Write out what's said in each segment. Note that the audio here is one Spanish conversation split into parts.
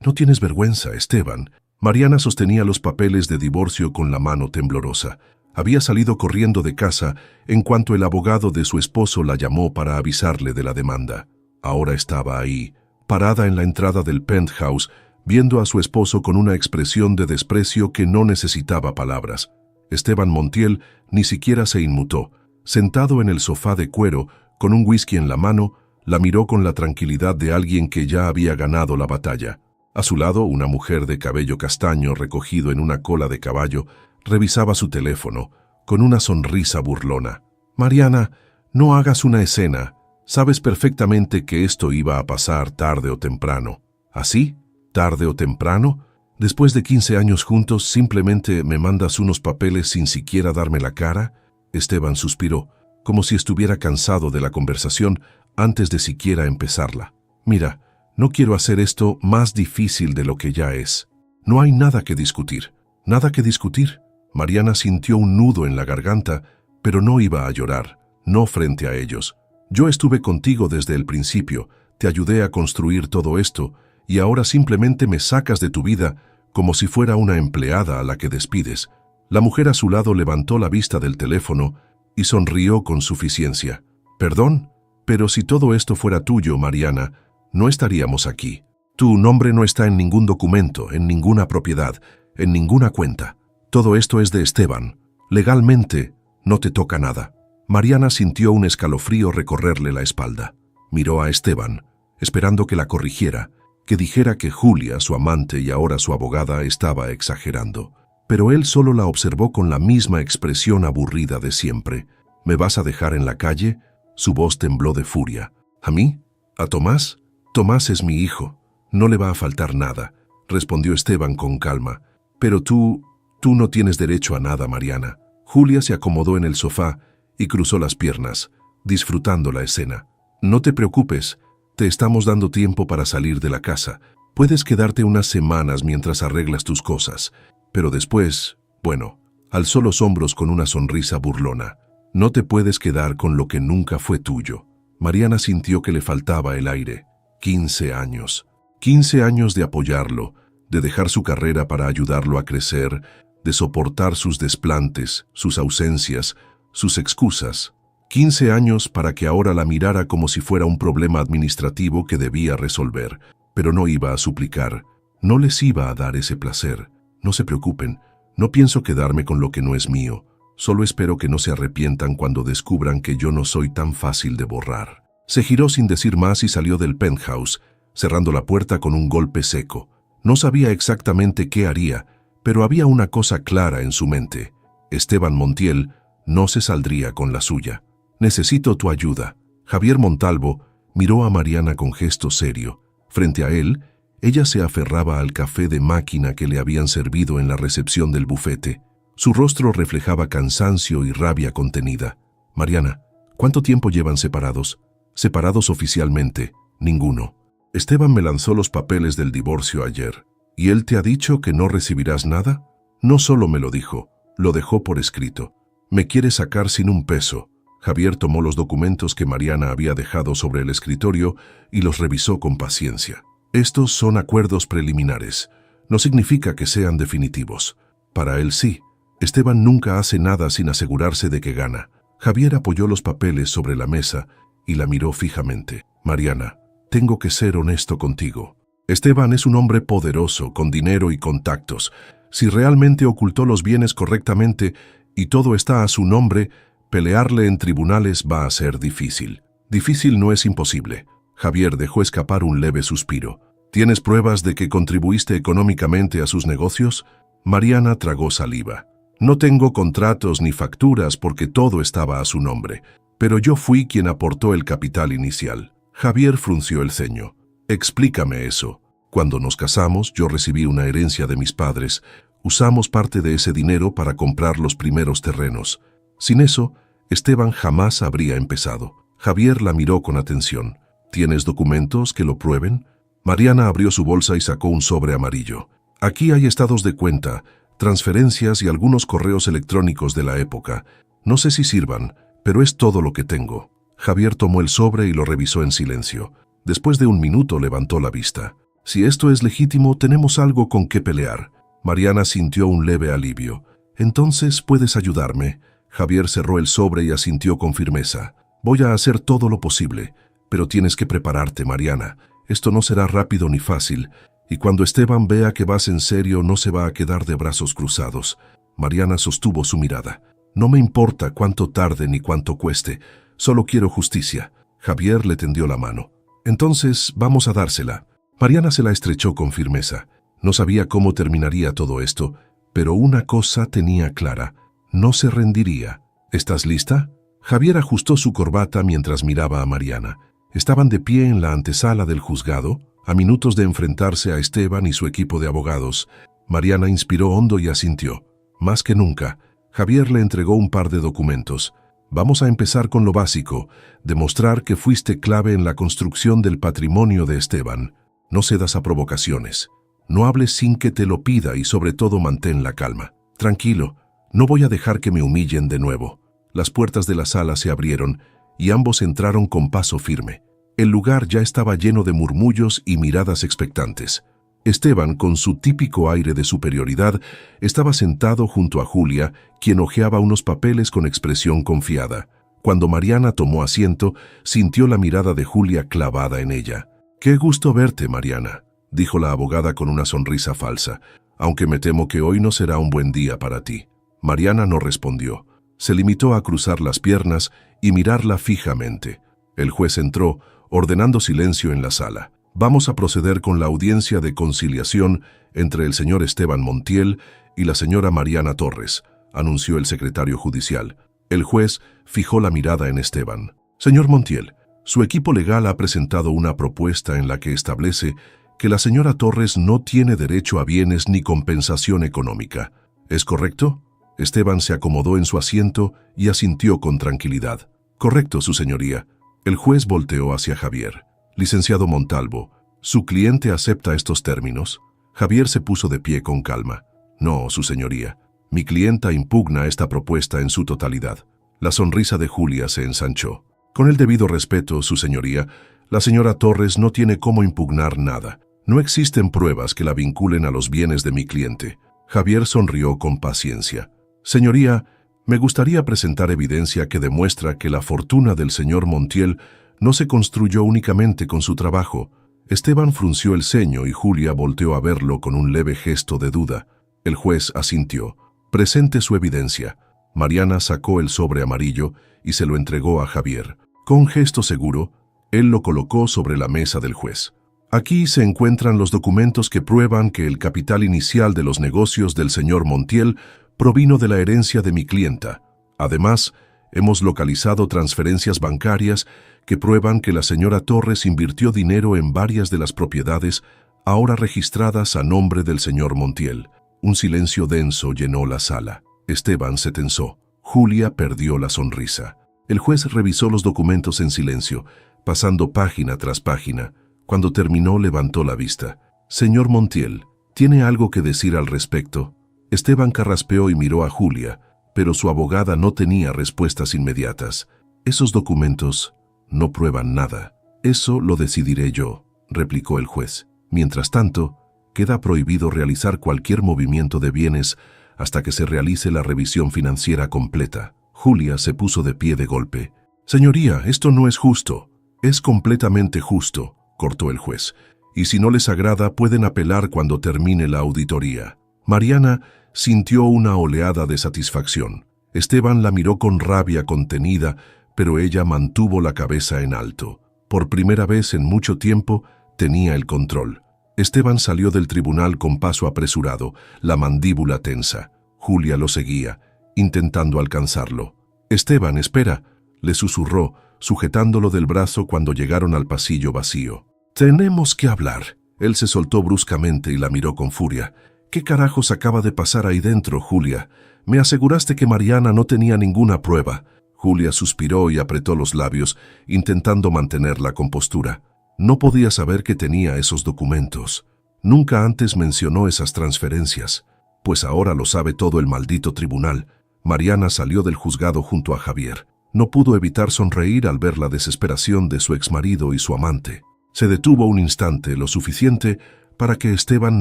No tienes vergüenza, Esteban. Mariana sostenía los papeles de divorcio con la mano temblorosa. Había salido corriendo de casa en cuanto el abogado de su esposo la llamó para avisarle de la demanda. Ahora estaba ahí, parada en la entrada del penthouse, viendo a su esposo con una expresión de desprecio que no necesitaba palabras. Esteban Montiel ni siquiera se inmutó. Sentado en el sofá de cuero, con un whisky en la mano, la miró con la tranquilidad de alguien que ya había ganado la batalla. A su lado, una mujer de cabello castaño recogido en una cola de caballo revisaba su teléfono, con una sonrisa burlona. «Mariana, no hagas una escena. Sabes perfectamente que esto iba a pasar tarde o temprano». «¿Así? ¿Tarde o temprano? Después de 15 años juntos, simplemente me mandas unos papeles sin siquiera darme la cara». Esteban suspiró, como si estuviera cansado de la conversación antes de siquiera empezarla. «Mira, no quiero hacer esto más difícil de lo que ya es. No hay nada que discutir». «¿Nada que discutir?» Mariana sintió un nudo en la garganta, pero no iba a llorar, no frente a ellos. «Yo estuve contigo desde el principio, te ayudé a construir todo esto, y ahora simplemente me sacas de tu vida como si fuera una empleada a la que despides». La mujer a su lado levantó la vista del teléfono y sonrió con suficiencia. «Perdón, pero si todo esto fuera tuyo, Mariana, no estaríamos aquí. Tu nombre no está en ningún documento, en ninguna propiedad, en ninguna cuenta. Todo esto es de Esteban. Legalmente, no te toca nada». Mariana sintió un escalofrío recorrerle la espalda. Miró a Esteban, esperando que la corrigiera, que dijera que Julia, su amante y ahora su abogada, estaba exagerando. Pero él solo la observó con la misma expresión aburrida de siempre. «¿Me vas a dejar en la calle?» Su voz tembló de furia. «¿A mí? ¿A Tomás? Tomás es mi hijo. No le va a faltar nada», respondió Esteban con calma. «Pero tú no tienes derecho a nada, Mariana». Julia se acomodó en el sofá y cruzó las piernas, disfrutando la escena. «No te preocupes, te estamos dando tiempo para salir de la casa. Puedes quedarte unas semanas mientras arreglas tus cosas. Pero después, bueno», alzó los hombros con una sonrisa burlona. «No te puedes quedar con lo que nunca fue tuyo». Mariana sintió que le faltaba el aire. 15 años. 15 años de apoyarlo, de dejar su carrera para ayudarlo a crecer, de soportar sus desplantes, sus ausencias, sus excusas. 15 años para que ahora la mirara como si fuera un problema administrativo que debía resolver. Pero no iba a suplicar. No les iba a dar ese placer. «No se preocupen, no pienso quedarme con lo que no es mío. Solo espero que no se arrepientan cuando descubran que yo no soy tan fácil de borrar». Se giró sin decir más y salió del penthouse, cerrando la puerta con un golpe seco. No sabía exactamente qué haría, pero había una cosa clara en su mente. Esteban Montiel no se saldría con la suya. «Necesito tu ayuda». Javier Montalvo miró a Mariana con gesto serio. Frente a él, ella se aferraba al café de máquina que le habían servido en la recepción del bufete. Su rostro reflejaba cansancio y rabia contenida. «Mariana, ¿cuánto tiempo llevan separados?» «Separados oficialmente, ninguno. Esteban me lanzó los papeles del divorcio ayer. ¿Y él te ha dicho que no recibirás nada?» «No solo me lo dijo, lo dejó por escrito. Me quiere sacar sin un peso». Javier tomó los documentos que Mariana había dejado sobre el escritorio y los revisó con paciencia. «Estos son acuerdos preliminares. No significa que sean definitivos. Para él sí. Esteban nunca hace nada sin asegurarse de que gana». Javier apoyó los papeles sobre la mesa y la miró fijamente. «Mariana, tengo que ser honesto contigo. Esteban es un hombre poderoso, con dinero y contactos. Si realmente ocultó los bienes correctamente y todo está a su nombre, pelearle en tribunales va a ser difícil. Difícil no es imposible». Javier dejó escapar un leve suspiro. «¿Tienes pruebas de que contribuiste económicamente a sus negocios?» Mariana tragó saliva. «No tengo contratos ni facturas porque todo estaba a su nombre, pero yo fui quien aportó el capital inicial». Javier frunció el ceño. «Explícame eso. Cuando nos casamos, yo recibí una herencia de mis padres. Usamos parte de ese dinero para comprar los primeros terrenos. Sin eso, Esteban jamás habría empezado». Javier la miró con atención. «¿Tienes documentos que lo prueben?» Mariana abrió su bolsa y sacó un sobre amarillo. «Aquí hay estados de cuenta, transferencias y algunos correos electrónicos de la época. No sé si sirvan, pero es todo lo que tengo». Javier tomó el sobre y lo revisó en silencio. Después de un minuto levantó la vista. Si esto es legítimo, tenemos algo con qué pelear. Mariana sintió un leve alivio. Entonces, ¿puedes ayudarme? Javier cerró el sobre y asintió con firmeza. Voy a hacer todo lo posible, pero tienes que prepararte, Mariana. Esto no será rápido ni fácil, y cuando Esteban vea que vas en serio, no se va a quedar de brazos cruzados. Mariana sostuvo su mirada. No me importa cuánto tarde ni cuánto cueste, solo quiero justicia. Javier le tendió la mano. Entonces, vamos a dársela. Mariana se la estrechó con firmeza. No sabía cómo terminaría todo esto, pero una cosa tenía clara. No se rendiría. ¿Estás lista? Javier ajustó su corbata mientras miraba a Mariana. Estaban de pie en la antesala del juzgado, a minutos de enfrentarse a Esteban y su equipo de abogados. Mariana inspiró hondo y asintió. Más que nunca, Javier le entregó un par de documentos. Vamos a empezar con lo básico, demostrar que fuiste clave en la construcción del patrimonio de Esteban. No cedas a provocaciones. No hables sin que te lo pida y sobre todo mantén la calma. Tranquilo, no voy a dejar que me humillen de nuevo. Las puertas de la sala se abrieron y ambos entraron con paso firme. El lugar ya estaba lleno de murmullos y miradas expectantes. Esteban, con su típico aire de superioridad, estaba sentado junto a Julia, quien hojeaba unos papeles con expresión confiada. Cuando Mariana tomó asiento, sintió la mirada de Julia clavada en ella. «Qué gusto verte, Mariana», dijo la abogada con una sonrisa falsa, «aunque me temo que hoy no será un buen día para ti». Mariana no respondió. Se limitó a cruzar las piernas y mirarla fijamente. El juez entró, ordenando silencio en la sala. «Vamos a proceder con la audiencia de conciliación entre el señor Esteban Montiel y la señora Mariana Torres», anunció el secretario judicial. El juez fijó la mirada en Esteban. «Señor Montiel, su equipo legal ha presentado una propuesta en la que establece que la señora Torres no tiene derecho a bienes ni compensación económica. ¿Es correcto?» Esteban se acomodó en su asiento y asintió con tranquilidad. «Correcto, su señoría». El juez volteó hacia Javier. «Licenciado Montalvo, ¿su cliente acepta estos términos?» Javier se puso de pie con calma. «No, su señoría. Mi clienta impugna esta propuesta en su totalidad». La sonrisa de Julia se ensanchó. «Con el debido respeto, su señoría, la señora Torres no tiene cómo impugnar nada. No existen pruebas que la vinculen a los bienes de mi cliente». Javier sonrió con paciencia. «Señoría, me gustaría presentar evidencia que demuestra que la fortuna del señor Montiel no se construyó únicamente con su trabajo». Esteban frunció el ceño y Julia volteó a verlo con un leve gesto de duda. El juez asintió. «Presente su evidencia». Mariana sacó el sobre amarillo y se lo entregó a Javier. Con gesto seguro, él lo colocó sobre la mesa del juez. «Aquí se encuentran los documentos que prueban que el capital inicial de los negocios del señor Montiel provino de la herencia de mi clienta. Además, hemos localizado transferencias bancarias que prueban que la señora Torres invirtió dinero en varias de las propiedades ahora registradas a nombre del señor Montiel». Un silencio denso llenó la sala. Esteban se tensó. Julia perdió la sonrisa. El juez revisó los documentos en silencio, pasando página tras página. Cuando terminó, levantó la vista. «Señor Montiel, ¿tiene algo que decir al respecto?» Esteban carraspeó y miró a Julia, pero su abogada no tenía respuestas inmediatas. «Esos documentos no prueban nada». «Eso lo decidiré yo», replicó el juez. «Mientras tanto, queda prohibido realizar cualquier movimiento de bienes hasta que se realice la revisión financiera completa». Julia se puso de pie de golpe. «Señoría, esto no es justo». «Es completamente justo», cortó el juez. «Y si no les agrada, pueden apelar cuando termine la auditoría». Mariana sintió una oleada de satisfacción. Esteban la miró con rabia contenida, pero ella mantuvo la cabeza en alto. Por primera vez en mucho tiempo, tenía el control. Esteban salió del tribunal con paso apresurado, la mandíbula tensa. Julia lo seguía, intentando alcanzarlo. «Esteban, espera», le susurró, sujetándolo del brazo cuando llegaron al pasillo vacío. «Tenemos que hablar». Él se soltó bruscamente y la miró con furia. «¿Qué carajos acaba de pasar ahí dentro, Julia? Me aseguraste que Mariana no tenía ninguna prueba». Julia suspiró y apretó los labios, intentando mantener la compostura. No podía saber que tenía esos documentos. Nunca antes mencionó esas transferencias. Pues ahora lo sabe todo el maldito tribunal. Mariana salió del juzgado junto a Javier. No pudo evitar sonreír al ver la desesperación de su exmarido y su amante. Se detuvo un instante, lo suficiente para que Esteban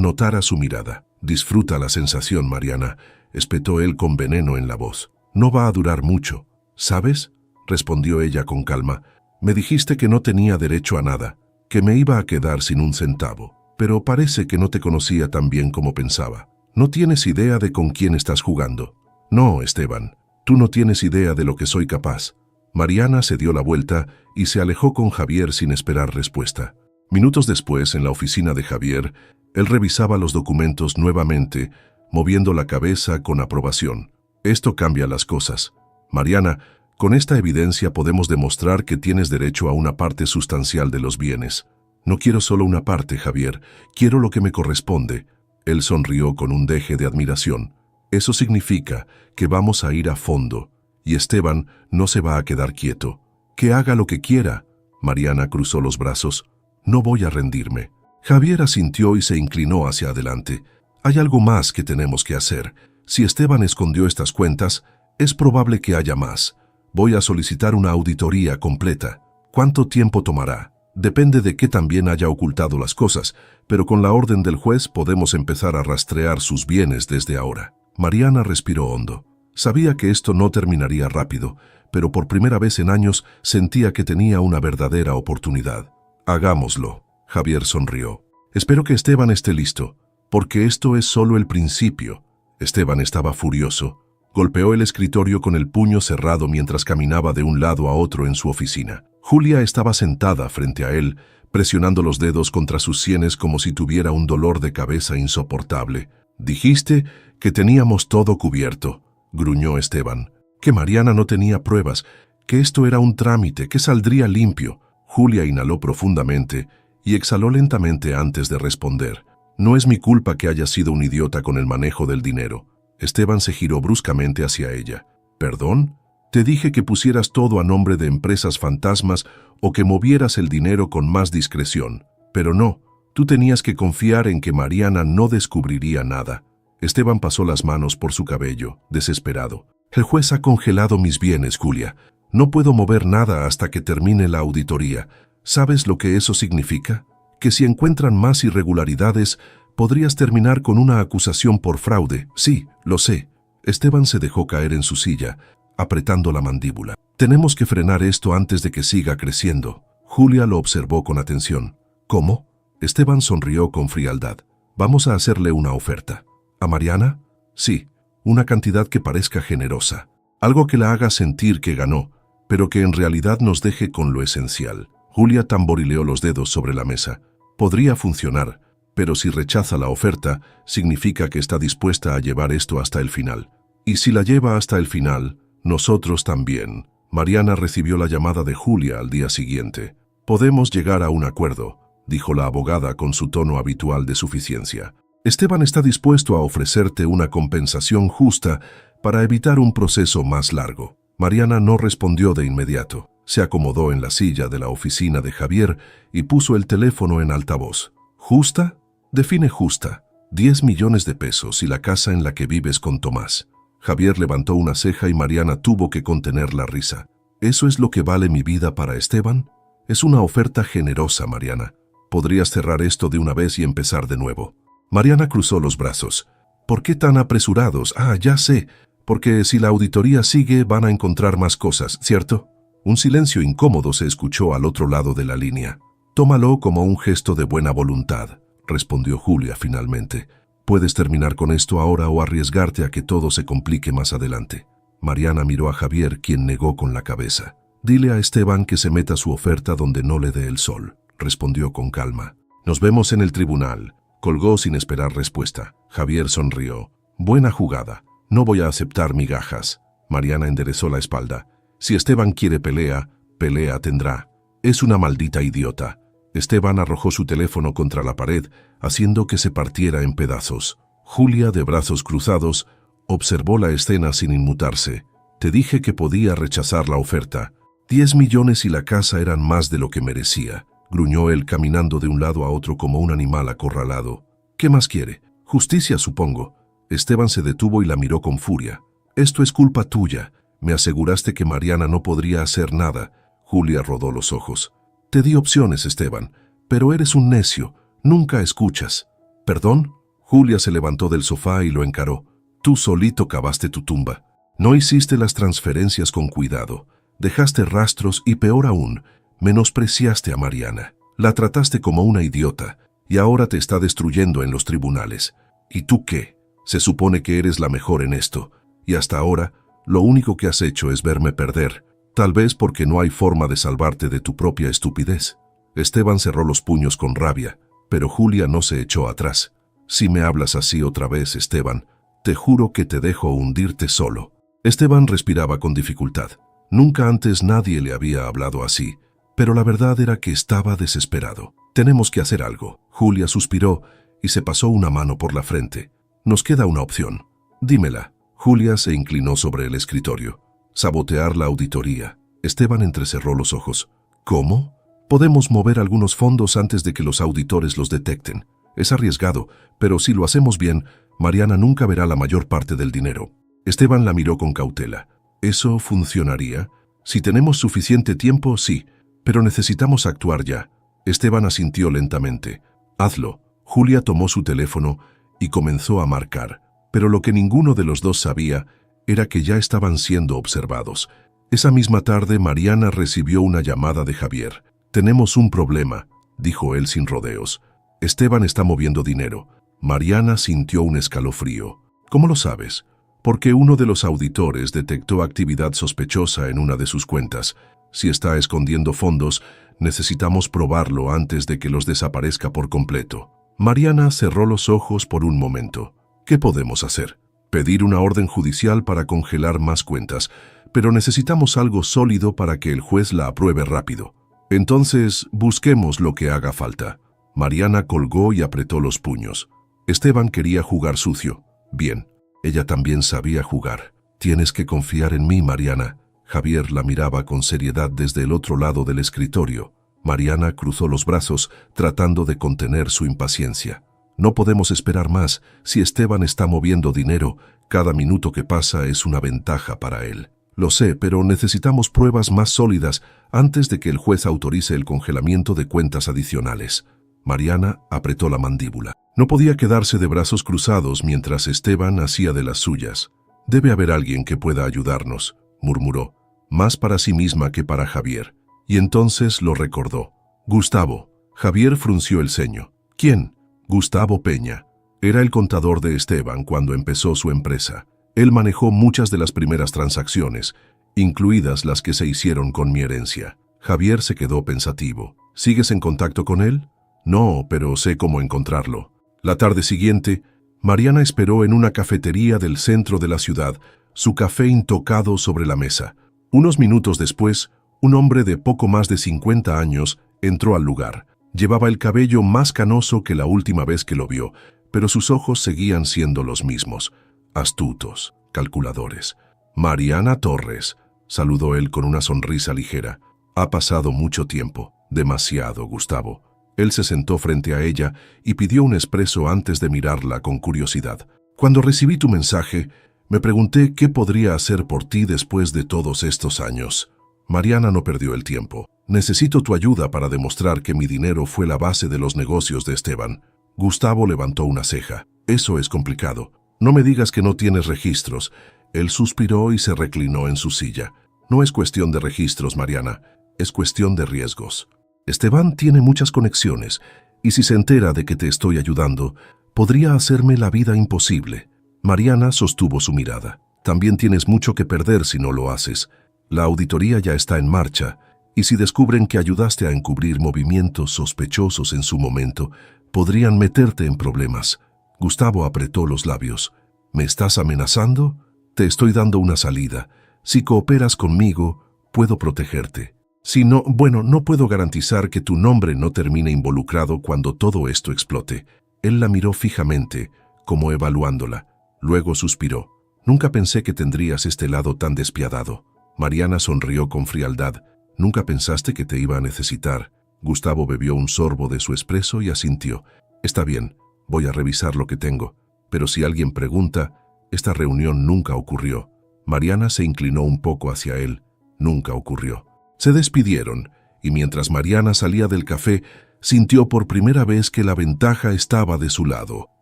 notara su mirada. «Disfruta la sensación, Mariana», espetó él con veneno en la voz. «No va a durar mucho, ¿sabes?», respondió ella con calma. «Me dijiste que no tenía derecho a nada, que me iba a quedar sin un centavo, pero parece que no te conocía tan bien como pensaba. No tienes idea de con quién estás jugando». «No, Esteban, tú no tienes idea de lo que soy capaz». Mariana se dio la vuelta y se alejó con Javier sin esperar respuesta. Minutos después, en la oficina de Javier, él revisaba los documentos nuevamente, moviendo la cabeza con aprobación. «Esto cambia las cosas. Mariana, con esta evidencia podemos demostrar que tienes derecho a una parte sustancial de los bienes». «No quiero solo una parte, Javier, quiero lo que me corresponde». Él sonrió con un deje de admiración. «Eso significa que vamos a ir a fondo, y Esteban no se va a quedar quieto. Que haga lo que quiera». Mariana cruzó los brazos. «No voy a rendirme». Javier asintió y se inclinó hacia adelante. «Hay algo más que tenemos que hacer. Si Esteban escondió estas cuentas, es probable que haya más. Voy a solicitar una auditoría completa. ¿Cuánto tiempo tomará? Depende de qué también haya ocultado las cosas, pero con la orden del juez podemos empezar a rastrear sus bienes desde ahora». Mariana respiró hondo. Sabía que esto no terminaría rápido, pero por primera vez en años sentía que tenía una verdadera oportunidad. «Hagámoslo». Javier sonrió. «Espero que Esteban esté listo, porque esto es solo el principio». Esteban estaba furioso. Golpeó el escritorio con el puño cerrado mientras caminaba de un lado a otro en su oficina. Julia estaba sentada frente a él, presionando los dedos contra sus sienes como si tuviera un dolor de cabeza insoportable. «Dijiste que teníamos todo cubierto», gruñó Esteban. «Que Mariana no tenía pruebas, que esto era un trámite, que saldría limpio». Julia inhaló profundamente y exhaló lentamente antes de responder. «No es mi culpa que hayas sido un idiota con el manejo del dinero». Esteban se giró bruscamente hacia ella. «¿Perdón? Te dije que pusieras todo a nombre de empresas fantasmas o que movieras el dinero con más discreción. Pero no, tú tenías que confiar en que Mariana no descubriría nada». Esteban pasó las manos por su cabello, desesperado. «El juez ha congelado mis bienes, Julia. No puedo mover nada hasta que termine la auditoría. ¿Sabes lo que eso significa? Que si encuentran más irregularidades, podrías terminar con una acusación por fraude». «Sí, lo sé». Esteban se dejó caer en su silla, apretando la mandíbula. «Tenemos que frenar esto antes de que siga creciendo». Julia lo observó con atención. «¿Cómo?». Esteban sonrió con frialdad. «Vamos a hacerle una oferta». «¿A Mariana?». «Sí, una cantidad que parezca generosa. Algo que la haga sentir que ganó, pero que en realidad nos deje con lo esencial». Julia tamborileó los dedos sobre la mesa. «Podría funcionar, pero si rechaza la oferta, significa que está dispuesta a llevar esto hasta el final. Y si la lleva hasta el final, nosotros también». Mariana recibió la llamada de Julia al día siguiente. «Podemos llegar a un acuerdo», dijo la abogada con su tono habitual de suficiencia. «Esteban está dispuesto a ofrecerte una compensación justa para evitar un proceso más largo». Mariana no respondió de inmediato. Se acomodó en la silla de la oficina de Javier y puso el teléfono en altavoz. «¿Justa? Define justa. 10 millones de pesos y la casa en la que vives con Tomás». Javier levantó una ceja y Mariana tuvo que contener la risa. «¿Eso es lo que vale mi vida para Esteban? Es una oferta generosa, Mariana. Podrías cerrar esto de una vez y empezar de nuevo». Mariana cruzó los brazos. «¿Por qué tan apresurados? Ah, ya sé. Porque si la auditoría sigue, van a encontrar más cosas, ¿cierto?». Un silencio incómodo se escuchó al otro lado de la línea. «Tómalo como un gesto de buena voluntad», respondió Julia finalmente. «Puedes terminar con esto ahora o arriesgarte a que todo se complique más adelante». Mariana miró a Javier, quien negó con la cabeza. «Dile a Esteban que se meta su oferta donde no le dé el sol», respondió con calma. «Nos vemos en el tribunal». Colgó sin esperar respuesta. Javier sonrió. «Buena jugada. No voy a aceptar migajas». Mariana enderezó la espalda. «Si Esteban quiere pelea, pelea tendrá. Es una maldita idiota». Esteban arrojó su teléfono contra la pared, haciendo que se partiera en pedazos. Julia, de brazos cruzados, observó la escena sin inmutarse. «Te dije que podía rechazar la oferta. 10 millones y la casa eran más de lo que merecía», gruñó él caminando de un lado a otro como un animal acorralado. «¿Qué más quiere? Justicia, supongo». Esteban se detuvo y la miró con furia. «Esto es culpa tuya. Me aseguraste que Mariana no podría hacer nada». Julia rodó los ojos. «Te di opciones, Esteban, pero eres un necio. Nunca escuchas. ¿Perdón? Julia se levantó del sofá y lo encaró. Tú solito cavaste tu tumba. No hiciste las transferencias con cuidado. Dejaste rastros y, peor aún, menospreciaste a Mariana. La trataste como una idiota y ahora te está destruyendo en los tribunales. ¿Y tú qué? Se supone que eres la mejor en esto, y hasta ahora lo único que has hecho es verme perder, tal vez porque no hay forma de salvarte de tu propia estupidez. Esteban cerró los puños con rabia, pero Julia no se echó atrás. Si me hablas así otra vez, Esteban, te juro que te dejo hundirte solo. Esteban respiraba con dificultad. Nunca antes nadie le había hablado así, pero la verdad era que estaba desesperado. Tenemos que hacer algo. Julia suspiró y se pasó una mano por la frente. Nos queda una opción. Dímela. Julia se inclinó sobre el escritorio. Sabotear la auditoría. Esteban entrecerró los ojos. ¿Cómo? Podemos mover algunos fondos antes de que los auditores los detecten. Es arriesgado, pero si lo hacemos bien, Mariana nunca verá la mayor parte del dinero. Esteban la miró con cautela. ¿Eso funcionaría? Si tenemos suficiente tiempo, sí, pero necesitamos actuar ya. Esteban asintió lentamente. Hazlo. Julia tomó su teléfono y comenzó a marcar, pero lo que ninguno de los dos sabía era que ya estaban siendo observados. Esa misma tarde, Mariana recibió una llamada de Javier. Tenemos un problema, dijo él sin rodeos. Esteban está moviendo dinero. Mariana sintió un escalofrío. ¿Cómo lo sabes? Porque uno de los auditores detectó actividad sospechosa en una de sus cuentas. Si está escondiendo fondos, necesitamos probarlo antes de que los desaparezca por completo. Mariana cerró los ojos por un momento. ¿Qué podemos hacer? Pedir una orden judicial para congelar más cuentas, pero necesitamos algo sólido para que el juez la apruebe rápido. Entonces, busquemos lo que haga falta. Mariana colgó y apretó los puños. Esteban quería jugar sucio. Bien, ella también sabía jugar. Tienes que confiar en mí, Mariana. Javier la miraba con seriedad desde el otro lado del escritorio. Mariana cruzó los brazos, tratando de contener su impaciencia. No podemos esperar más. Si Esteban está moviendo dinero, cada minuto que pasa es una ventaja para él. Lo sé, pero necesitamos pruebas más sólidas antes de que el juez autorice el congelamiento de cuentas adicionales. Mariana apretó la mandíbula. No podía quedarse de brazos cruzados mientras Esteban hacía de las suyas. Debe haber alguien que pueda ayudarnos, murmuró, más para sí misma que para Javier. Y entonces lo recordó. Gustavo. Javier frunció el ceño. ¿Quién? Gustavo Peña. Era el contador de Esteban cuando empezó su empresa. Él manejó muchas de las primeras transacciones, incluidas las que se hicieron con mi herencia. Javier se quedó pensativo. ¿Sigues en contacto con él? No, pero sé cómo encontrarlo. La tarde siguiente, Mariana esperó en una cafetería del centro de la ciudad, su café intocado sobre la mesa. Unos minutos después, un hombre de poco más de 50 años entró al lugar. Llevaba el cabello más canoso que la última vez que lo vio, pero sus ojos seguían siendo los mismos, astutos, calculadores. Mariana Torres, saludó él con una sonrisa ligera. Ha pasado mucho tiempo, demasiado, Gustavo. Él se sentó frente a ella y pidió un espresso antes de mirarla con curiosidad. Cuando recibí tu mensaje, me pregunté qué podría hacer por ti después de todos estos años. Mariana no perdió el tiempo. Necesito tu ayuda para demostrar que mi dinero fue la base de los negocios de Esteban. Gustavo levantó una ceja. Eso es complicado. No me digas que no tienes registros. Él suspiró y se reclinó en su silla. No es cuestión de registros, Mariana. Es cuestión de riesgos. Esteban tiene muchas conexiones, y si se entera de que te estoy ayudando, podría hacerme la vida imposible. Mariana sostuvo su mirada. También tienes mucho que perder si no lo haces. La auditoría ya está en marcha, y si descubren que ayudaste a encubrir movimientos sospechosos en su momento, podrían meterte en problemas. Gustavo apretó los labios. ¿Me estás amenazando? Te estoy dando una salida. Si cooperas conmigo, puedo protegerte. Si no, bueno, no puedo garantizar que tu nombre no termine involucrado cuando todo esto explote. Él la miró fijamente, como evaluándola. Luego suspiró. Nunca pensé que tendrías este lado tan despiadado. Mariana sonrió con frialdad. Nunca pensaste que te iba a necesitar. Gustavo bebió un sorbo de su espresso y asintió. Está bien, voy a revisar lo que tengo. Pero si alguien pregunta, esta reunión nunca ocurrió. Mariana se inclinó un poco hacia él. Nunca ocurrió. Se despidieron, y mientras Mariana salía del café, sintió por primera vez que la ventaja estaba de su lado.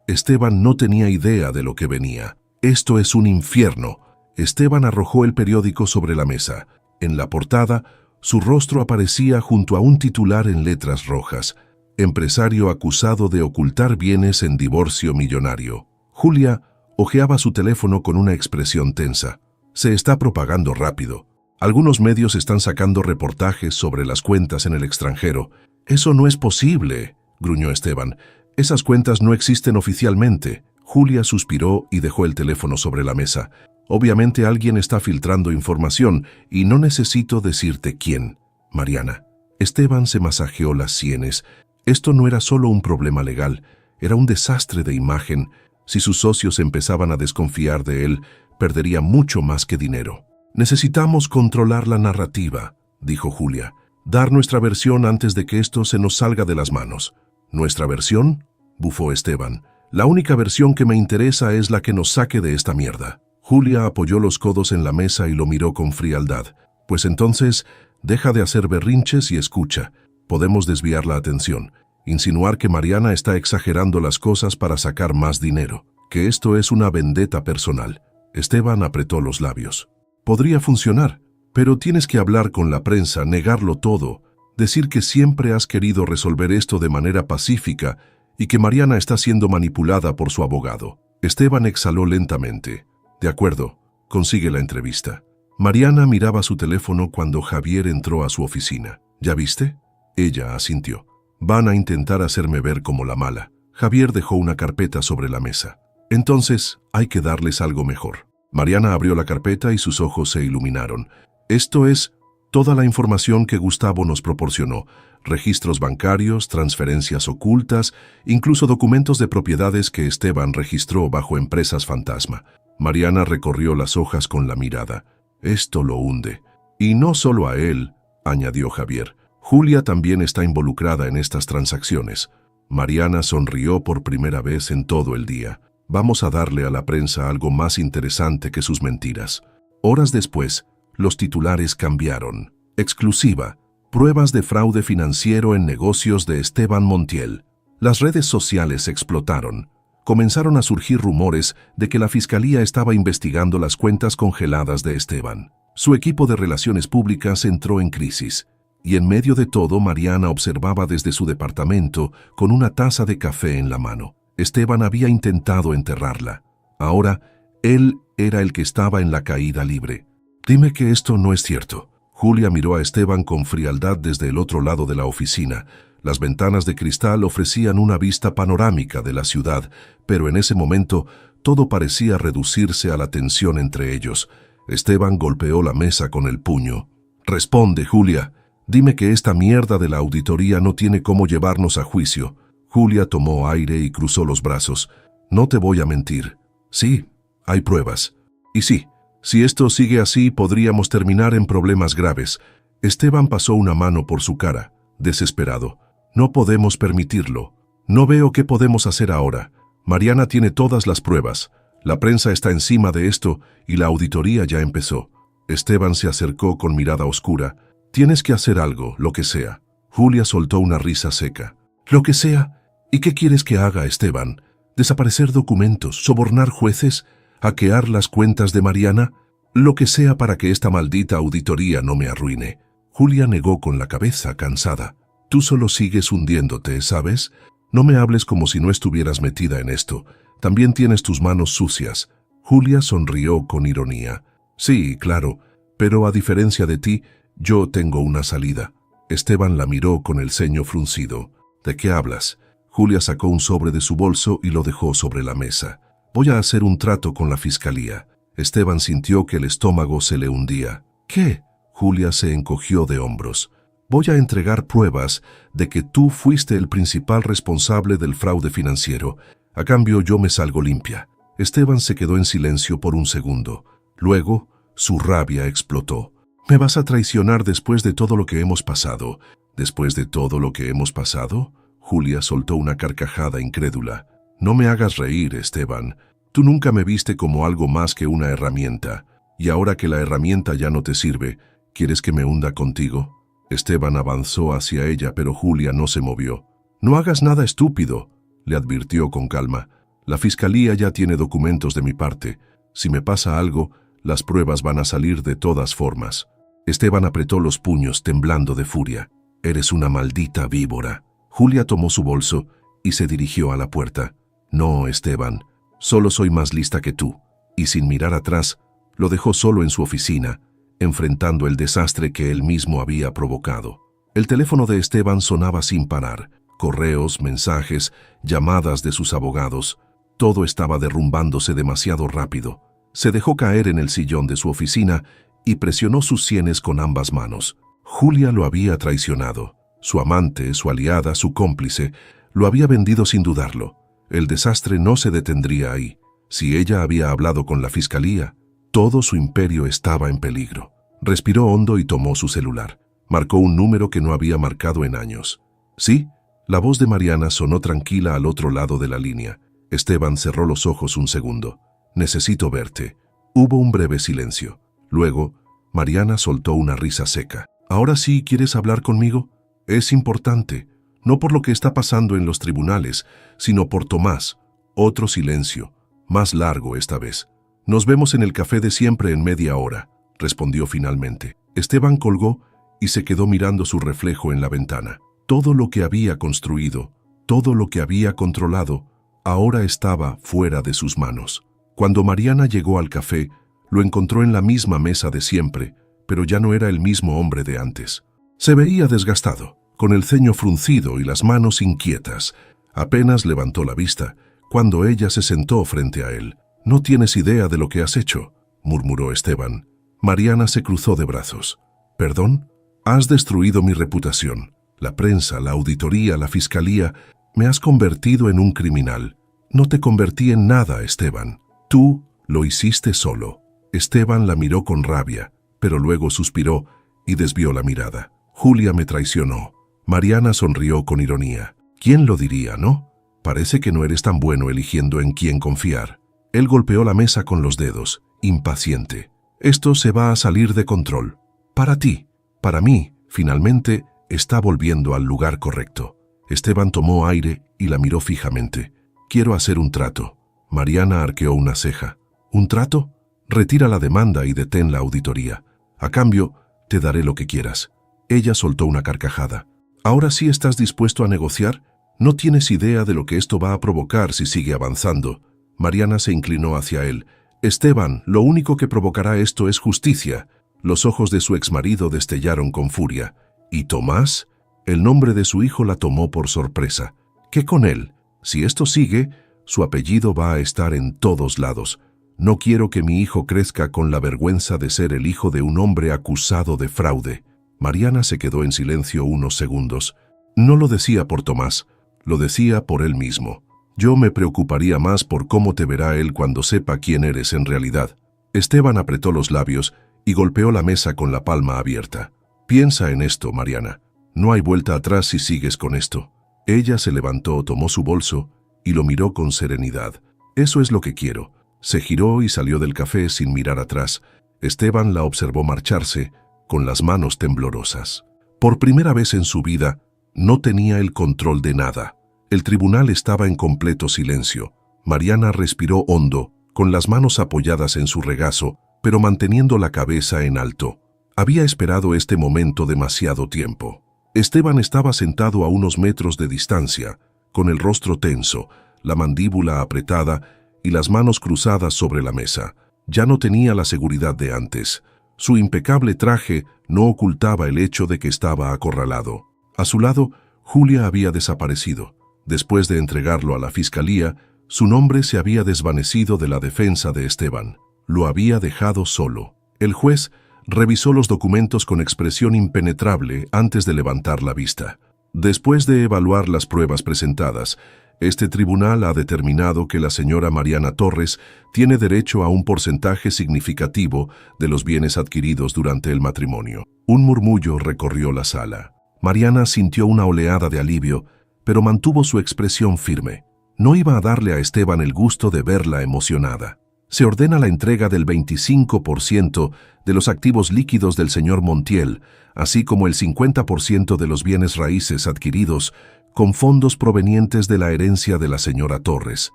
Esteban no tenía idea de lo que venía. «Esto es un infierno». Esteban arrojó el periódico sobre la mesa. En la portada, su rostro aparecía junto a un titular en letras rojas: «Empresario acusado de ocultar bienes en divorcio millonario». Julia hojeaba su teléfono con una expresión tensa. Se está propagando rápido. Algunos medios están sacando reportajes sobre las cuentas en el extranjero. «Eso no es posible», gruñó Esteban. «Esas cuentas no existen oficialmente». Julia suspiró y dejó el teléfono sobre la mesa. «Obviamente alguien está filtrando información y no necesito decirte quién». «Mariana». Esteban se masajeó las sienes. Esto no era solo un problema legal, era un desastre de imagen. Si sus socios empezaban a desconfiar de él, perdería mucho más que dinero. «Necesitamos controlar la narrativa», dijo Julia. «Dar nuestra versión antes de que esto se nos salga de las manos». «¿Nuestra versión?», bufó Esteban. «La única versión que me interesa es la que nos saque de esta mierda». Julia apoyó los codos en la mesa y lo miró con frialdad. «Pues entonces, deja de hacer berrinches y escucha. Podemos desviar la atención. Insinuar que Mariana está exagerando las cosas para sacar más dinero. Que esto es una vendetta personal». Esteban apretó los labios. «Podría funcionar, pero tienes que hablar con la prensa, negarlo todo, decir que siempre has querido resolver esto de manera pacífica y que Mariana está siendo manipulada por su abogado». Esteban exhaló lentamente. «De acuerdo, consigue la entrevista». Mariana miraba su teléfono cuando Javier entró a su oficina. «¿Ya viste?». Ella asintió. «Van a intentar hacerme ver como la mala». Javier dejó una carpeta sobre la mesa. «Entonces, hay que darles algo mejor». Mariana abrió la carpeta y sus ojos se iluminaron. «Esto es toda la información que Gustavo nos proporcionó. Registros bancarios, transferencias ocultas, incluso documentos de propiedades que Esteban registró bajo empresas fantasma». Mariana recorrió las hojas con la mirada. «Esto lo hunde». «Y no solo a él», añadió Javier. «Julia también está involucrada en estas transacciones». Mariana sonrió por primera vez en todo el día. «Vamos a darle a la prensa algo más interesante que sus mentiras». Horas después, los titulares cambiaron. «Exclusiva. Pruebas de fraude financiero en negocios de Esteban Montiel». Las redes sociales explotaron. Comenzaron a surgir rumores de que la Fiscalía estaba investigando las cuentas congeladas de Esteban. Su equipo de relaciones públicas entró en crisis. Y en medio de todo, Mariana observaba desde su departamento con una taza de café en la mano. Esteban había intentado enterrarla. Ahora, él era el que estaba en la caída libre. «Dime que esto no es cierto». Julia miró a Esteban con frialdad desde el otro lado de la oficina. Las ventanas de cristal ofrecían una vista panorámica de la ciudad, pero en ese momento todo parecía reducirse a la tensión entre ellos. Esteban golpeó la mesa con el puño. «Responde, Julia. Dime que esta mierda de la auditoría no tiene cómo llevarnos a juicio». Julia tomó aire y cruzó los brazos. «No te voy a mentir. Sí, hay pruebas. Y sí, si esto sigue así, podríamos terminar en problemas graves». Esteban pasó una mano por su cara, desesperado. «No podemos permitirlo. No veo qué podemos hacer ahora. Mariana tiene todas las pruebas. La prensa está encima de esto y la auditoría ya empezó». Esteban se acercó con mirada oscura. «Tienes que hacer algo, lo que sea». Julia soltó una risa seca. «¿Lo que sea? ¿Y qué quieres que haga, Esteban? ¿Desaparecer documentos, sobornar jueces, hackear las cuentas de Mariana? Lo que sea para que esta maldita auditoría no me arruine». Julia negó con la cabeza, cansada. «Tú solo sigues hundiéndote, ¿sabes? No me hables como si no estuvieras metida en esto. También tienes tus manos sucias». Julia sonrió con ironía. «Sí, claro, pero a diferencia de ti, yo tengo una salida». Esteban la miró con el ceño fruncido. «¿De qué hablas?». Julia sacó un sobre de su bolso y lo dejó sobre la mesa. «Voy a hacer un trato con la fiscalía». Esteban sintió que el estómago se le hundía. «¿Qué?». Julia se encogió de hombros. «Voy a entregar pruebas de que tú fuiste el principal responsable del fraude financiero. A cambio, yo me salgo limpia». Esteban se quedó en silencio por un segundo. Luego, su rabia explotó. «¿Me vas a traicionar después de todo lo que hemos pasado?». «¿Después de todo lo que hemos pasado?». Julia soltó una carcajada incrédula. «No me hagas reír, Esteban. Tú nunca me viste como algo más que una herramienta. Y ahora que la herramienta ya no te sirve, ¿quieres que me hunda contigo?». Esteban avanzó hacia ella, pero Julia no se movió. «No hagas nada estúpido», le advirtió con calma. «La fiscalía ya tiene documentos de mi parte. Si me pasa algo, las pruebas van a salir de todas formas». Esteban apretó los puños, temblando de furia. «Eres una maldita víbora». Julia tomó su bolso y se dirigió a la puerta. «No, Esteban, solo soy más lista que tú». Y sin mirar atrás, lo dejó solo en su oficina, enfrentando el desastre que él mismo había provocado. El teléfono de Esteban sonaba sin parar. Correos, mensajes, llamadas de sus abogados. Todo estaba derrumbándose demasiado rápido. Se dejó caer en el sillón de su oficina y presionó sus sienes con ambas manos. Julia lo había traicionado. Su amante, su aliada, su cómplice, lo había vendido sin dudarlo. El desastre no se detendría ahí. Si ella había hablado con la fiscalía, todo su imperio estaba en peligro. Respiró hondo y tomó su celular. Marcó un número que no había marcado en años. «Sí». La voz de Mariana sonó tranquila al otro lado de la línea. Esteban cerró los ojos un segundo. «Necesito verte». Hubo un breve silencio. Luego, Mariana soltó una risa seca. «¿Ahora sí quieres hablar conmigo? Es importante, no por lo que está pasando en los tribunales, sino por Tomás». Otro silencio, más largo esta vez. «Nos vemos en el café de siempre en media hora», respondió finalmente. Esteban colgó y se quedó mirando su reflejo en la ventana. Todo lo que había construido, todo lo que había controlado, ahora estaba fuera de sus manos. Cuando Mariana llegó al café, lo encontró en la misma mesa de siempre, pero ya no era el mismo hombre de antes. Se veía desgastado, con el ceño fruncido y las manos inquietas. Apenas levantó la vista, cuando ella se sentó frente a él. «No tienes idea de lo que has hecho», murmuró Esteban. Mariana se cruzó de brazos. «¿Perdón? Has destruido mi reputación. La prensa, la auditoría, la fiscalía, me has convertido en un criminal». «No te convertí en nada, Esteban. Tú lo hiciste solo». Esteban la miró con rabia, pero luego suspiró y desvió la mirada. «Julia me traicionó». Mariana sonrió con ironía. «¿Quién lo diría, no? Parece que no eres tan bueno eligiendo en quién confiar». Él golpeó la mesa con los dedos, impaciente. «Esto se va a salir de control. Para ti, para mí, finalmente, está volviendo al lugar correcto». Esteban tomó aire y la miró fijamente. «Quiero hacer un trato». Mariana arqueó una ceja. «¿Un trato? Retira la demanda y detén la auditoría. A cambio, te daré lo que quieras». Ella soltó una carcajada. «¿Ahora sí estás dispuesto a negociar? No tienes idea de lo que esto va a provocar si sigue avanzando». Mariana se inclinó hacia él. «Esteban, lo único que provocará esto es justicia». Los ojos de su exmarido destellaron con furia. «¿Y Tomás?» El nombre de su hijo la tomó por sorpresa. «¿Qué con él? Si esto sigue, su apellido va a estar en todos lados. No quiero que mi hijo crezca con la vergüenza de ser el hijo de un hombre acusado de fraude». Mariana se quedó en silencio unos segundos. No lo decía por Tomás, lo decía por él mismo. «Yo me preocuparía más por cómo te verá él cuando sepa quién eres en realidad». Esteban apretó los labios y golpeó la mesa con la palma abierta. «Piensa en esto, Mariana. No hay vuelta atrás si sigues con esto». Ella se levantó, tomó su bolso y lo miró con serenidad. «Eso es lo que quiero». Se giró y salió del café sin mirar atrás. Esteban la observó marcharse, con las manos temblorosas. Por primera vez en su vida, no tenía el control de nada. El tribunal estaba en completo silencio. Mariana respiró hondo, con las manos apoyadas en su regazo, pero manteniendo la cabeza en alto. Había esperado este momento demasiado tiempo. Esteban estaba sentado a unos metros de distancia, con el rostro tenso, la mandíbula apretada y las manos cruzadas sobre la mesa. Ya no tenía la seguridad de antes. Su impecable traje no ocultaba el hecho de que estaba acorralado. A su lado, Julia había desaparecido. Después de entregarlo a la fiscalía, su nombre se había desvanecido de la defensa de Esteban. Lo había dejado solo. El juez revisó los documentos con expresión impenetrable antes de levantar la vista. Después de evaluar las pruebas presentadas, este tribunal ha determinado que la señora Mariana Torres tiene derecho a un porcentaje significativo de los bienes adquiridos durante el matrimonio. Un murmullo recorrió la sala. Mariana sintió una oleada de alivio, pero mantuvo su expresión firme. No iba a darle a Esteban el gusto de verla emocionada. Se ordena la entrega del 25% de los activos líquidos del señor Montiel, así como el 50% de los bienes raíces adquiridos con fondos provenientes de la herencia de la señora Torres.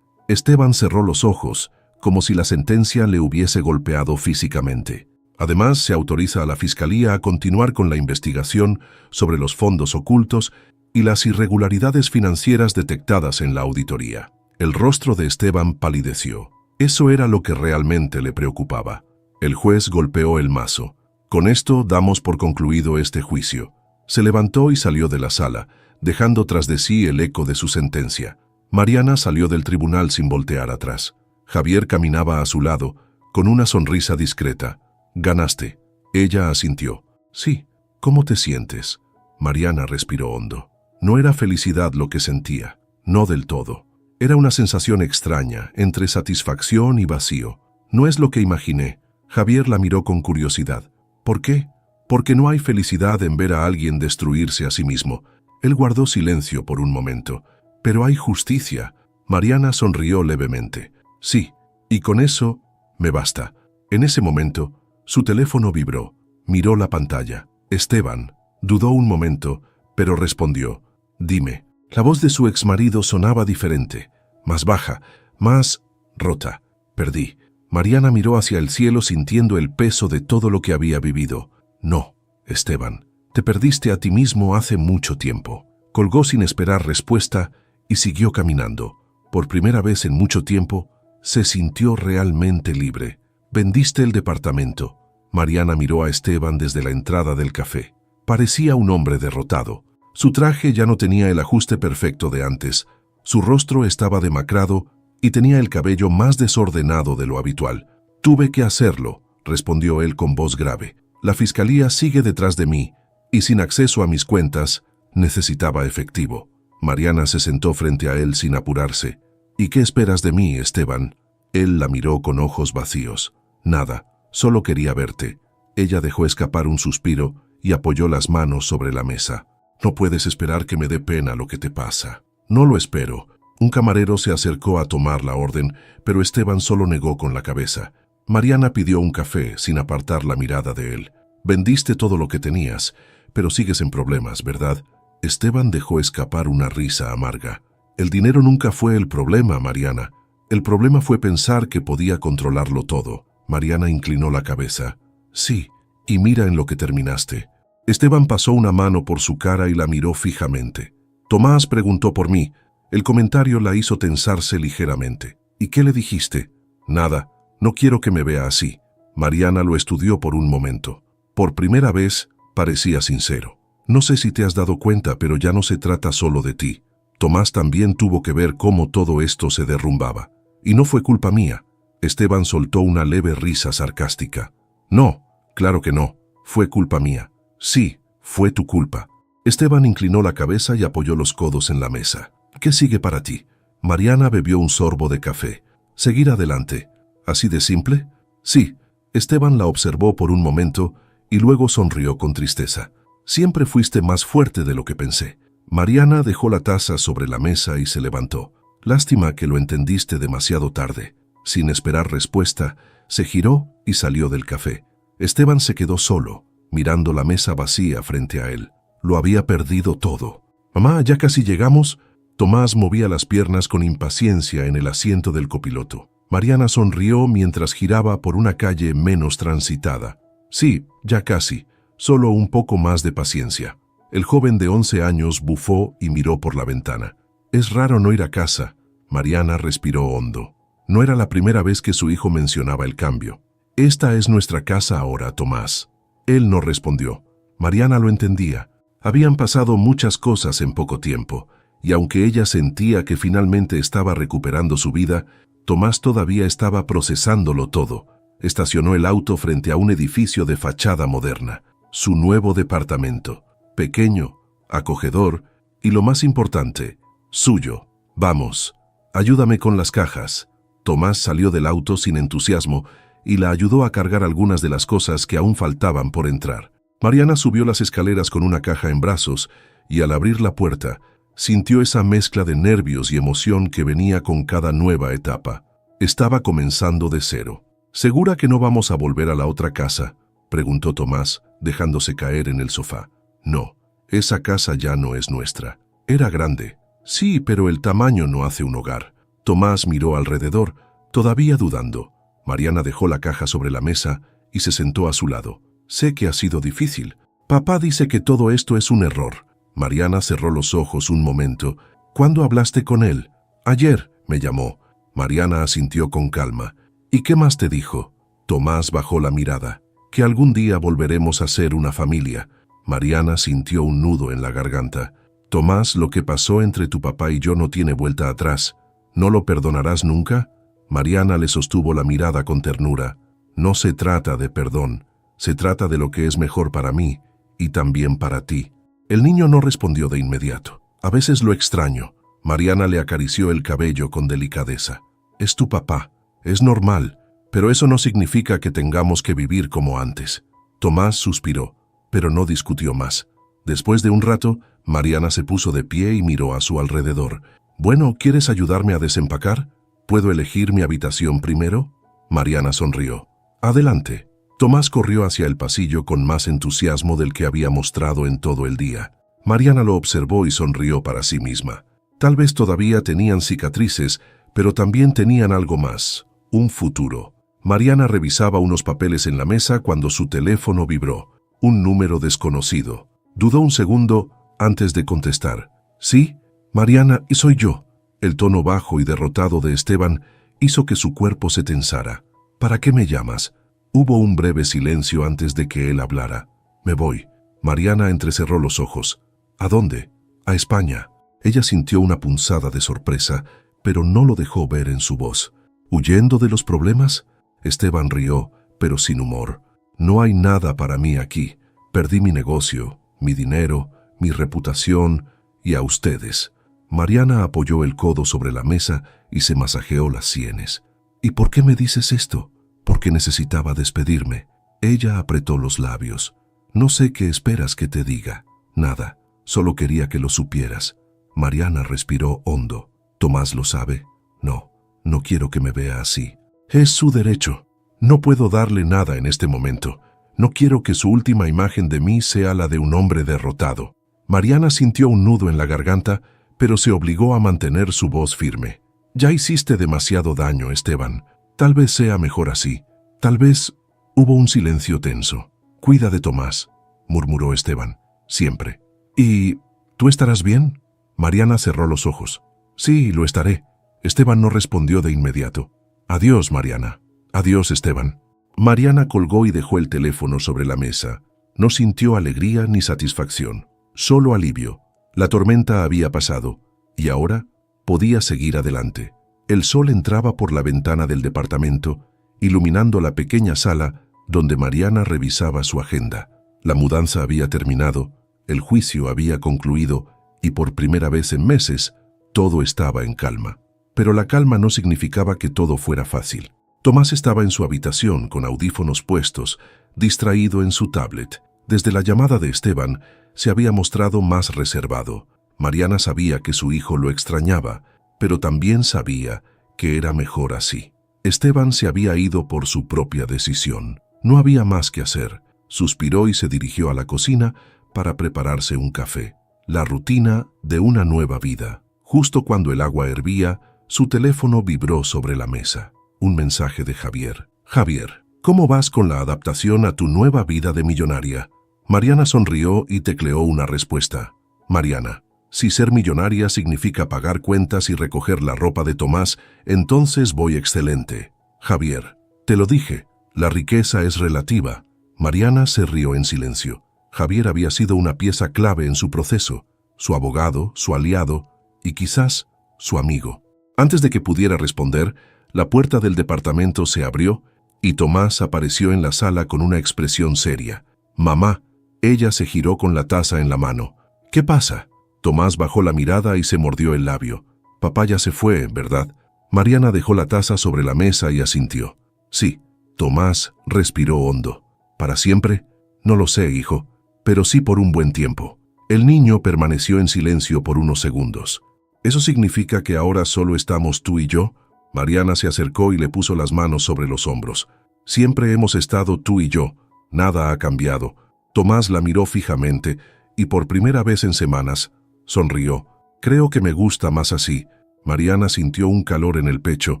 Esteban cerró los ojos, como si la sentencia le hubiese golpeado físicamente. Además, se autoriza a la Fiscalía a continuar con la investigación sobre los fondos ocultos y las irregularidades financieras detectadas en la auditoría. El rostro de Esteban palideció. Eso era lo que realmente le preocupaba. El juez golpeó el mazo. Con esto damos por concluido este juicio. Se levantó y salió de la sala, dejando tras de sí el eco de su sentencia. Mariana salió del tribunal sin voltear atrás. Javier caminaba a su lado, con una sonrisa discreta. «Ganaste». Ella asintió. «Sí». «¿Cómo te sientes?» Mariana respiró hondo. No era felicidad lo que sentía, no del todo. Era una sensación extraña, entre satisfacción y vacío. «No es lo que imaginé». Javier la miró con curiosidad. «¿Por qué?» «Porque no hay felicidad en ver a alguien destruirse a sí mismo». Él guardó silencio por un momento. «Pero hay justicia». Mariana sonrió levemente. «Sí, y con eso me basta». En ese momento, su teléfono vibró. Miró la pantalla. Esteban. Dudó un momento, pero respondió. «Dime». La voz de su exmarido sonaba diferente, más baja, más rota. «Perdí». Mariana miró hacia el cielo sintiendo el peso de todo lo que había vivido. «No, Esteban, te perdiste a ti mismo hace mucho tiempo». Colgó sin esperar respuesta y siguió caminando. Por primera vez en mucho tiempo, se sintió realmente libre. «Vendiste el departamento». Mariana miró a Esteban desde la entrada del café. Parecía un hombre derrotado. Su traje ya no tenía el ajuste perfecto de antes. Su rostro estaba demacrado y tenía el cabello más desordenado de lo habitual. «Tuve que hacerlo», respondió él con voz grave. «La fiscalía sigue detrás de mí y sin acceso a mis cuentas, necesitaba efectivo». Mariana se sentó frente a él sin apurarse. «¿Y qué esperas de mí, Esteban?» Él la miró con ojos vacíos. «Nada, solo quería verte». Ella dejó escapar un suspiro y apoyó las manos sobre la mesa. «No puedes esperar que me dé pena lo que te pasa». «No lo espero». Un camarero se acercó a tomar la orden, pero Esteban solo negó con la cabeza. Mariana pidió un café sin apartar la mirada de él. «Vendiste todo lo que tenías, pero sigues en problemas, ¿verdad?» Esteban dejó escapar una risa amarga. «El dinero nunca fue el problema, Mariana. El problema fue pensar que podía controlarlo todo». Mariana inclinó la cabeza. «Sí, y mira en lo que terminaste». Esteban pasó una mano por su cara y la miró fijamente. «Tomás preguntó por mí». El comentario la hizo tensarse ligeramente. «¿Y qué le dijiste?» «Nada, no quiero que me vea así». Mariana lo estudió por un momento. Por primera vez, parecía sincero. «No sé si te has dado cuenta, pero ya no se trata solo de ti. Tomás también tuvo que ver cómo todo esto se derrumbaba. Y no fue culpa mía». Esteban soltó una leve risa sarcástica. «No, claro que no. Fue culpa mía». «Sí, fue tu culpa». Esteban inclinó la cabeza y apoyó los codos en la mesa. «¿Qué sigue para ti?» Mariana bebió un sorbo de café. «Seguir adelante». ¿Así de simple? «Sí». Esteban la observó por un momento y luego sonrió con tristeza. «Siempre fuiste más fuerte de lo que pensé». Mariana dejó la taza sobre la mesa y se levantó. «Lástima que lo entendiste demasiado tarde». Sin esperar respuesta, se giró y salió del café. Esteban se quedó solo, mirando la mesa vacía frente a él. Lo había perdido todo. «Mamá, ya casi llegamos». Tomás movía las piernas con impaciencia en el asiento del copiloto. Mariana sonrió mientras giraba por una calle menos transitada. «Sí, ya casi. Solo un poco más de paciencia». El joven de 11 años bufó y miró por la ventana. «Es raro no ir a casa». Mariana respiró hondo. No era la primera vez que su hijo mencionaba el cambio. «Esta es nuestra casa ahora, Tomás». Él no respondió. Mariana lo entendía. Habían pasado muchas cosas en poco tiempo, y aunque ella sentía que finalmente estaba recuperando su vida, Tomás todavía estaba procesándolo todo. Estacionó el auto frente a un edificio de fachada moderna, su nuevo departamento, pequeño, acogedor y, lo más importante, suyo. «Vamos, ayúdame con las cajas». Tomás salió del auto sin entusiasmo y la ayudó a cargar algunas de las cosas que aún faltaban por entrar. Mariana subió las escaleras con una caja en brazos y al abrir la puerta, sintió esa mezcla de nervios y emoción que venía con cada nueva etapa. Estaba comenzando de cero. ¿Segura que no vamos a volver a la otra casa?, preguntó Tomás, dejándose caer en el sofá. No, esa casa ya no es nuestra. Era grande. Sí, pero el tamaño no hace un hogar. Tomás miró alrededor, todavía dudando. Mariana dejó la caja sobre la mesa y se sentó a su lado. Sé que ha sido difícil. Papá dice que todo esto es un error. Mariana cerró los ojos un momento. ¿Cuándo hablaste con él? Ayer, me llamó. Mariana asintió con calma. ¿Y qué más te dijo? Tomás bajó la mirada. Que algún día volveremos a ser una familia. Mariana sintió un nudo en la garganta. Tomás, lo que pasó entre tu papá y yo no tiene vuelta atrás. ¿No lo perdonarás nunca? Mariana le sostuvo la mirada con ternura. No se trata de perdón, se trata de lo que es mejor para mí y también para ti. El niño no respondió de inmediato. A veces lo extraño. Mariana le acarició el cabello con delicadeza. Es tu papá, es normal, pero eso no significa que tengamos que vivir como antes. Tomás suspiró, pero no discutió más. Después de un rato, Mariana se puso de pie y miró a su alrededor. Bueno, ¿quieres ayudarme a desempacar? ¿Puedo elegir mi habitación primero? Mariana sonrió. Adelante. Tomás corrió hacia el pasillo con más entusiasmo del que había mostrado en todo el día. Mariana lo observó y sonrió para sí misma. Tal vez todavía tenían cicatrices, pero también tenían algo más, un futuro. Mariana revisaba unos papeles en la mesa cuando su teléfono vibró. Un número desconocido. Dudó un segundo antes de contestar. ¿Sí? Mariana, y soy yo. El tono bajo y derrotado de Esteban hizo que su cuerpo se tensara. ¿Para qué me llamas? Hubo un breve silencio antes de que él hablara. Me voy. Mariana entrecerró los ojos. ¿A dónde? A España. Ella sintió una punzada de sorpresa, pero no lo dejó ver en su voz. ¿Huyendo de los problemas? Esteban rió, pero sin humor. No hay nada para mí aquí. Perdí mi negocio, mi dinero, mi reputación y a ustedes. Mariana apoyó el codo sobre la mesa y se masajeó las sienes. ¿Y por qué me dices esto? Porque necesitaba despedirme. Ella apretó los labios. No sé qué esperas que te diga. Nada. Solo quería que lo supieras. Mariana respiró hondo. ¿Tomás lo sabe? No. No quiero que me vea así. Es su derecho. No puedo darle nada en este momento. No quiero que su última imagen de mí sea la de un hombre derrotado. Mariana sintió un nudo en la garganta, pero se obligó a mantener su voz firme. Ya hiciste demasiado daño, Esteban. Tal vez sea mejor así. Tal vez... Hubo un silencio tenso. Cuida de Tomás, murmuró Esteban. Siempre. ¿Y tú estarás bien? Mariana cerró los ojos. Sí, lo estaré. Esteban no respondió de inmediato. Adiós, Mariana. Adiós, Esteban. Mariana colgó y dejó el teléfono sobre la mesa. No sintió alegría ni satisfacción, solo alivio. La tormenta había pasado, y ahora podía seguir adelante. El sol entraba por la ventana del departamento, iluminando la pequeña sala donde Mariana revisaba su agenda. La mudanza había terminado, el juicio había concluido, y por primera vez en meses, todo estaba en calma. Pero la calma no significaba que todo fuera fácil. Tomás estaba en su habitación con audífonos puestos, distraído en su tablet. Desde la llamada de Esteban, se había mostrado más reservado. Mariana sabía que su hijo lo extrañaba, pero también sabía que era mejor así. Esteban se había ido por su propia decisión. No había más que hacer. Suspiró y se dirigió a la cocina para prepararse un café. La rutina de una nueva vida. Justo cuando el agua hervía, su teléfono vibró sobre la mesa. Un mensaje de Javier. Javier, ¿cómo vas con la adaptación a tu nueva vida de millonaria? Mariana sonrió y tecleó una respuesta. Mariana, si ser millonaria significa pagar cuentas y recoger la ropa de Tomás, entonces voy excelente. Javier, te lo dije, la riqueza es relativa. Mariana se rió en silencio. Javier había sido una pieza clave en su proceso, su abogado, su aliado y quizás su amigo. Antes de que pudiera responder, la puerta del departamento se abrió y Tomás apareció en la sala con una expresión seria. Mamá. Ella se giró con la taza en la mano. ¿Qué pasa? Tomás bajó la mirada y se mordió el labio. Papá ya se fue, ¿verdad? Mariana dejó la taza sobre la mesa y asintió. Sí. Tomás respiró hondo. ¿Para siempre? No lo sé, hijo, pero sí por un buen tiempo. El niño permaneció en silencio por unos segundos. ¿Eso significa que ahora solo estamos tú y yo? Mariana se acercó y le puso las manos sobre los hombros. Siempre hemos estado tú y yo. Nada ha cambiado. Tomás la miró fijamente y por primera vez en semanas sonrió. Creo que me gusta más así. Mariana sintió un calor en el pecho.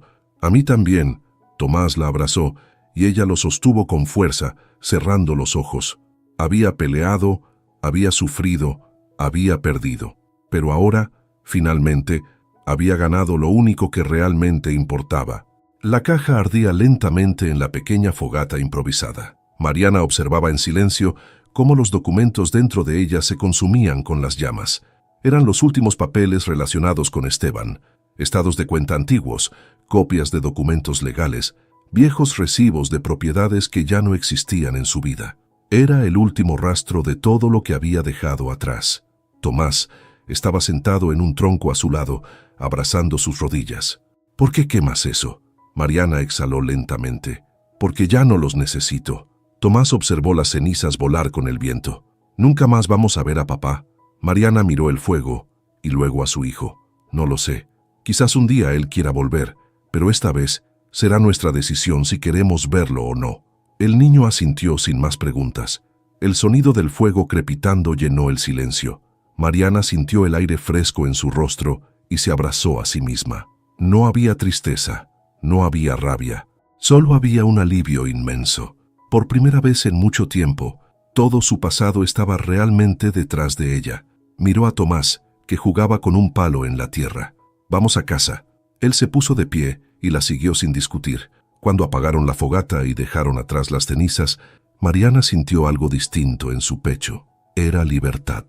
A mí también. Tomás la abrazó y ella lo sostuvo con fuerza, cerrando los ojos. Había peleado, había sufrido, había perdido. Pero ahora, finalmente, había ganado lo único que realmente importaba. La caja ardía lentamente en la pequeña fogata improvisada. Mariana observaba en silencio cómo los documentos dentro de ella se consumían con las llamas. Eran los últimos papeles relacionados con Esteban, estados de cuenta antiguos, copias de documentos legales, viejos recibos de propiedades que ya no existían en su vida. Era el último rastro de todo lo que había dejado atrás. Tomás estaba sentado en un tronco a su lado, abrazando sus rodillas. ¿Por qué quemas eso? Mariana exhaló lentamente. Porque ya no los necesito. Tomás observó las cenizas volar con el viento. ¿Nunca más vamos a ver a papá? Mariana miró el fuego y luego a su hijo. No lo sé. Quizás un día él quiera volver, pero esta vez será nuestra decisión si queremos verlo o no. El niño asintió sin más preguntas. El sonido del fuego crepitando llenó el silencio. Mariana sintió el aire fresco en su rostro y se abrazó a sí misma. No había tristeza, no había rabia, solo había un alivio inmenso. Por primera vez en mucho tiempo, todo su pasado estaba realmente detrás de ella. Miró a Tomás, que jugaba con un palo en la tierra. Vamos a casa. Él se puso de pie y la siguió sin discutir. Cuando apagaron la fogata y dejaron atrás las cenizas, Mariana sintió algo distinto en su pecho. Era libertad.